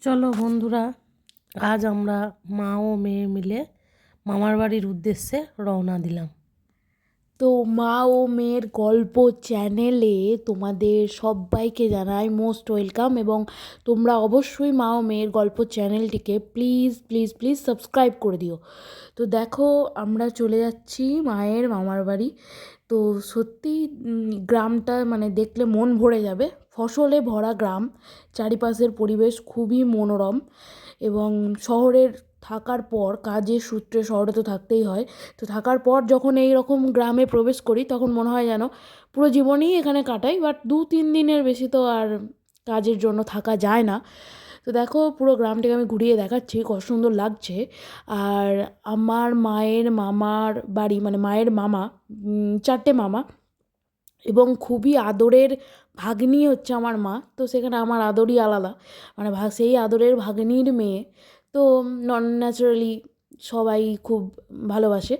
চলো বন্ধুরা, আজ আমরা মা ও মেয়ে মিলে মামার বাড়ির উদ্দেশ্যে রওনা দিলাম। তো মা ও মেয়ের গল্প চ্যানেলে তোমাদের সবাইকে জানাই মোস্ট ওয়েলকাম, এবং তোমরা অবশ্যই মা ও মেয়ের গল্প চ্যানেলটিকে প্লিজ প্লিজ প্লিজ সাবস্ক্রাইব করে দিও। তো দেখো, আমরা চলে যাচ্ছি মায়ের মামার বাড়ি। তো সত্যি গ্রামটা মানে দেখলে মন ভরে যাবে। ফসলে ভরা গ্রাম, চারিপাশের পরিবেশ খুবই মনোরম, এবং শহরের থাকার পর কাজের সূত্রে শহরে তো থাকতেই হয়। তো থাকার পর যখন এই রকম গ্রামে প্রবেশ করি তখন মনে হয় যেন পুরো জীবনই এখানে কাটাই, বাট 2-3 দিনের বেশি তো আর কাজের জন্য থাকা যায় না। তো দেখো, পুরো গ্রামটাকে আমি ঘুরিয়ে দেখাচ্ছি, কত সুন্দর লাগছে। আর আমার মায়ের মামার বাড়ি, মানে মায়ের মামা, 4টে মামা, এবং খুবই আদরের ভাগ্নি হচ্ছে আমার মা। তো সেখানে আমার আদরই আলাদা, মানে সেই আদরের ভাগ্নির মেয়ে। তো নন ন্যাচারালি সবাই খুব ভালোবাসে।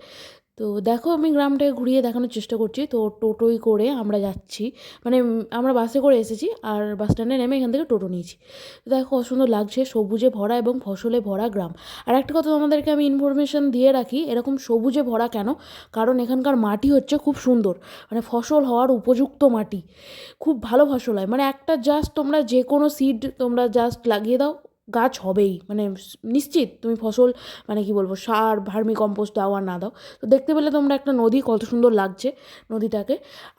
তো দেখো, আমি গ্রামটাকে ঘুরিয়ে দেখানোর চেষ্টা করছি। তো টোটোয় করে আমরা যাচ্ছি, মানে আমরা বাসে করে এসেছি আর বাস স্ট্যান্ডে নেমে এখান থেকে টোটো নিয়েছি। তো দেখো কত সুন্দর লাগছে, সবুজে ভরা এবং ফসলে ভরা গ্রাম। আর একটা কথা তোমাদেরকে আমি ইনফরমেশন দিয়ে রাখি, এরকম সবুজে ভরা কেন, কারণ এখানকার মাটি হচ্ছে খুব সুন্দর, মানে ফসল হওয়ার উপযুক্ত মাটি। খুব ভালো ফসল হয়, মানে একটা জাস্ট তোমরা যে কোনো সিড তোমরা জাস্ট লাগিয়ে দাও, গাছ হবেই, মানে নিশ্চিত। তুমি ফসল, মানে কি বলবো, সার ভার্মি কম্পোস্ট দাও আর না দাও। তো দেখতে পেলে তোমরা একটা নদী, কত সুন্দর লাগছে নদীটাকে।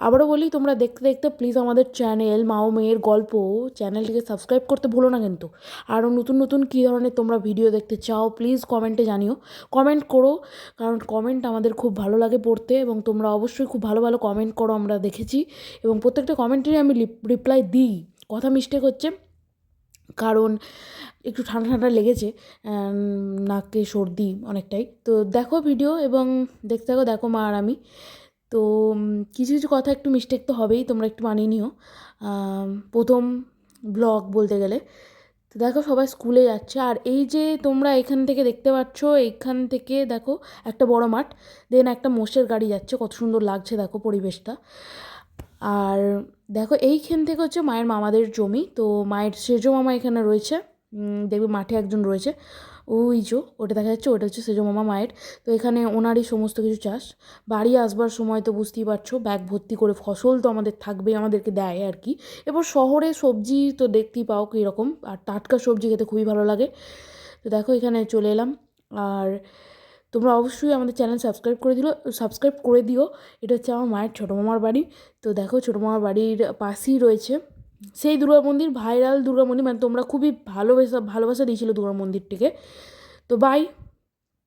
আবারও বলি, তোমরা দেখতে দেখতে প্লিজ আমাদের চ্যানেল মা ও মেয়ের গল্প চ্যানেলটিকে সাবস্ক্রাইব করতে ভুলো না কিন্তু। আরও নতুন নতুন কী ধরনের তোমরা ভিডিও দেখতে চাও প্লিজ কমেন্টে জানিও, কমেন্ট করো, কারণ কমেন্ট আমাদের খুব ভালো লাগে পড়তে, এবং তোমরা অবশ্যই খুব ভালো ভালো কমেন্ট করো, আমরা দেখেছি। এবং প্রত্যেকটা কমেন্টেরই আমি রিপ্লাই দিই। কথা মিস্টেক হচ্ছে কারণ একটু ঠান্ডা ঠান্ডা লেগেছে, নাকে সর্দি অনেকটাই। তো দেখো ভিডিও এবং দেখতে থাকো, দেখো মা আর আমি। তো কিছু কিছু কথা একটু মিস্টেক তো হবেই, তোমরা একটু মানিয়ে নিও, প্রথম ব্লগ বলতে গেলে। তো দেখো, সবাই স্কুলে যাচ্ছে। আর এই যে তোমরা এখান থেকে দেখতে পাচ্ছ, এইখান থেকে দেখো একটা বড় মাঠ, দেন একটা মোষের গাড়ি যাচ্ছে, কত সুন্দর লাগছে দেখো পরিবেশটা। আর দেখো, এইখান থেকে হচ্ছে মায়ের মামাদের জমি। তো মায়ের সেজো মামা এখানে রয়েছে, দেখবে মাঠে একজন রয়েছে, ওই যে ওটা দেখা যাচ্ছে, ওটা হচ্ছে সেজো মামা মায়ের। তো এখানে ওনারই সমস্ত কিছু চাষ। বাড়ি আসবার সময় তো বুঝতেই পারছো, ব্যাগ ভর্তি করে ফসল তো আমাদের থাকবেই, আমাদেরকে দেয় আর কি। এবার শহরে সবজি তো দেখতেই পাও কীরকম, আর টাটকা সবজি খেতে খুবই ভালো লাগে। তো দেখো, এখানে চলে এলাম। আর তোমরা অবশ্যই আমাদের চ্যানেল সাবস্ক্রাইব করে দিও। এটা হচ্ছে আমার মায়ের ছোটো মামার বাড়ি। তো দেখো, ছোটো মামার বাড়ির পাশেই রয়েছে সেই দুর্গা মন্দির, ভাইরাল দুর্গা মন্দির, মানে তোমরা খুবই ভালোবাসা দিয়েছিলো দুর্গা মন্দিরটিকে। তো বাই।